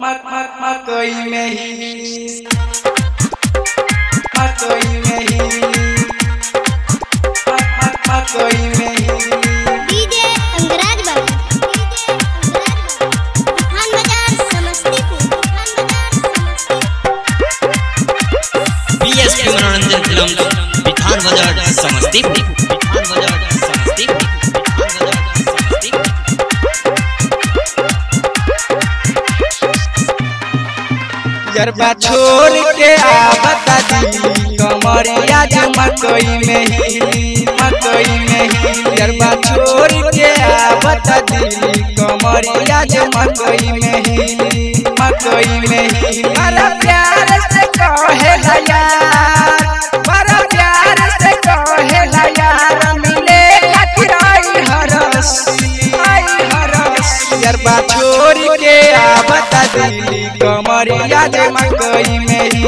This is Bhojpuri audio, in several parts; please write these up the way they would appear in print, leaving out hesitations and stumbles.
मकई में ही मकई में ही मकई में ही डीजे अंगराज बाबू खान बाजार समस्तीपुर बीएसपी मनोरंजन फिल्म बिथान बाजार समस्तीपुर जरबा छोड़ के आवता दिल्ली कमरिया जो मकई में ही जरबा छोड़ के आवता दिल्ली कमरिया जो मकई में ही बड़ा प्यार से कहेला यार, बड़ा प्यार से कहेला यार, मिले खातिर आई हरस जरबा छोड़ के आवता दिल्ली कमरिया जे मकई में ही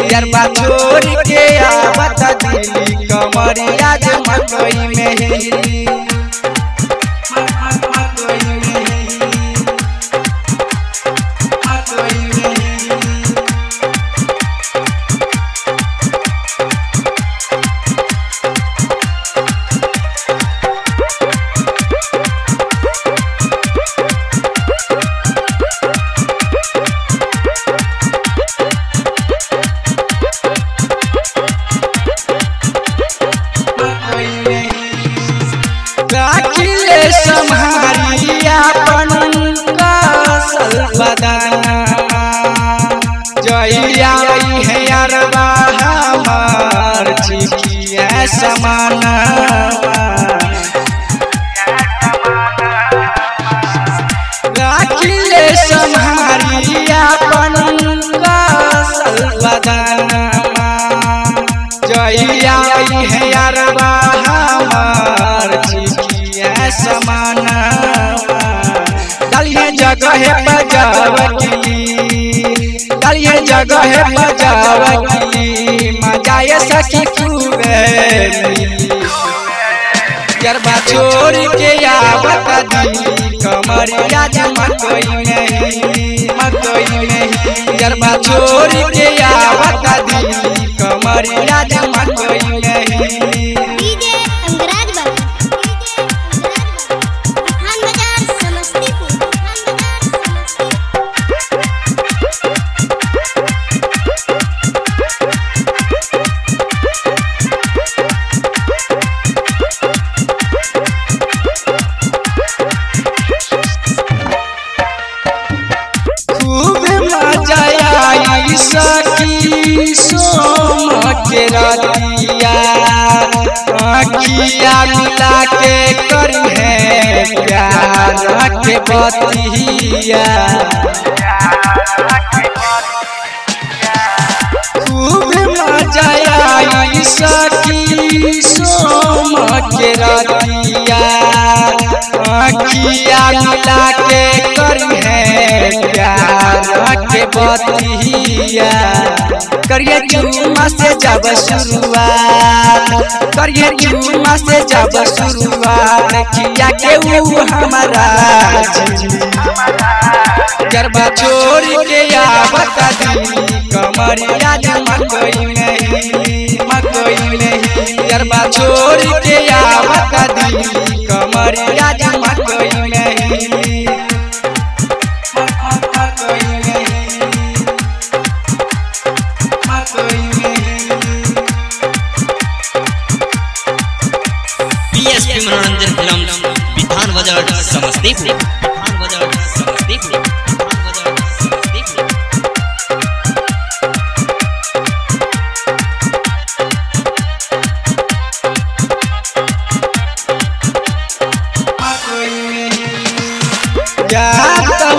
जरबा छोड़ के आवता दिल्ली कमरिया जे मकई में ही संभारी अपन कसल बदाना जइया है यारबा हमार चिकिया समाना राखिले संभारी अपन कसल बदाना जइया है यारबा हमार समाना दलिए जगह बजावकी दलिए जगह बजावकी मजाए सखी खूबे जरबा छोड़ के आवता दिल्ली कमरिया जे मकई में ही जरबा छोड़ के आवता दिल्ली कमरिया जे मकई में ही डीजे अंगराज बाबू खान बाजार समस्तीपुर खूब मजा आई सखी सोम के रातिया आँखिया मिला के करी है प्यार के बतिया खूब मजा आई सखी सोम के रातिया आँखिया मिला के करी है प्यार के बतिया करिए चुम्मा से जब शुरुआत करिए चुम्मा से जब शुरुआत किया के वो हमारा जरबा छोड़ के आवता दिल्ली कमरिया जे मकई में ही जरबा छोड़ के आवता दिल्ली कमरिया जे मकई में ही बीएसपी मनोरंजन फिल्म बिथान बाजार समस्तीपुर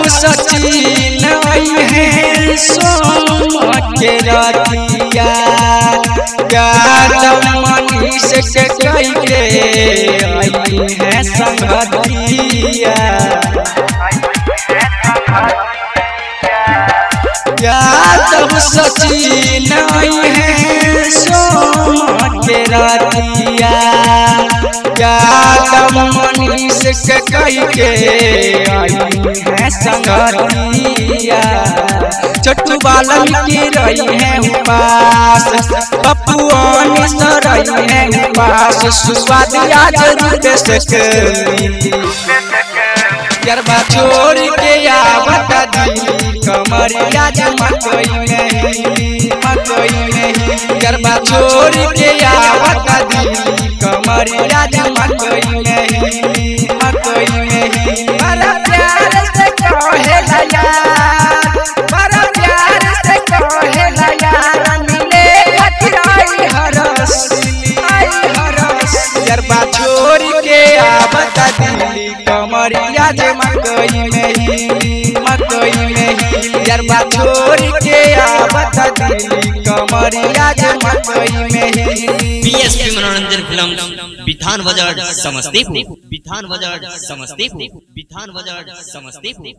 सचिन है सोम के रातिया यादव मनीष के कई के आई है संगतिया यादव सचिन है सोम के रातिया यादव मनीष के कई के आई है संगतिया छोटू वाल्मीकि रही है उपास पप्पू अनिस रही है उपास सुस्वाद आज रूप से यरबा छोड़ के आवत दिली कमरिया जे मकई में यरबा छोड़ के आवत दिली कमरिया जे मकई में बड़ा प्यार से कहेला यार बड़ा प्यार से कहेला यार मिले खातिर आई हरस यरबा छोड़ के आवत दिली कमरिया जे मकई में यरबा छोड़ के आवत दिली कमरिया जे मकई में बीएसपी मनोरंजन फिल्म बिथान बाजार समस्तीपुर।